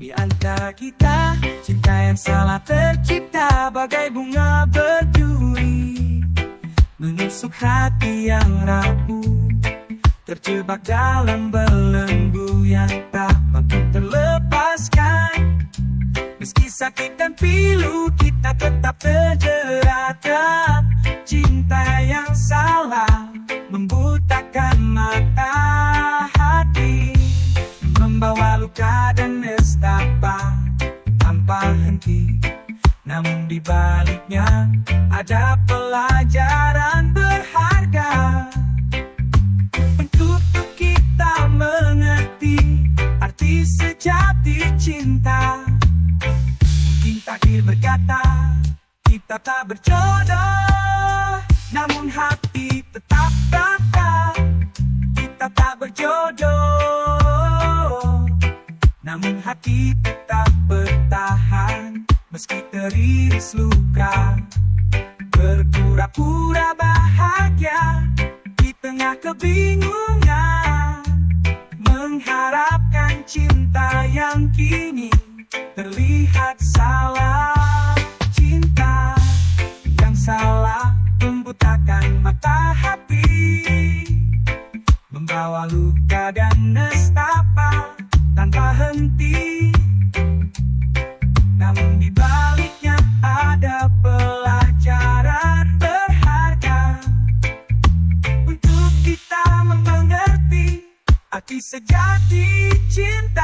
Di antara kita, cinta yang salah tercipta bagai bunga berduri, menusuk hati yang rapuh, terjebak dalam belenggu yang tak mampu terlepaskan. Meski sakit dan pilu, kita tetap terjerat dalam cinta yang salah, membutakan mata hati, membawa luka dan nestapa tanpa henti. Namun di baliknya ada pelajaran berharga untuk kita mengerti arti sejati cinta. Mungkin takdir berkata kita tak berjodoh, namun hati tetap berkata kita tak berjodoh. Namun hati tetap bertahan meski teriris luka, berpura-pura bahagia di tengah kebingungan, mengharapkan cinta yang kini terlihat salah. Cinta yang salah membutakan mata hati, membawa luka dan nestapa tanpa henti. Namun di baliknya ada pelajaran berharga untuk kita mengerti arti sejati cinta.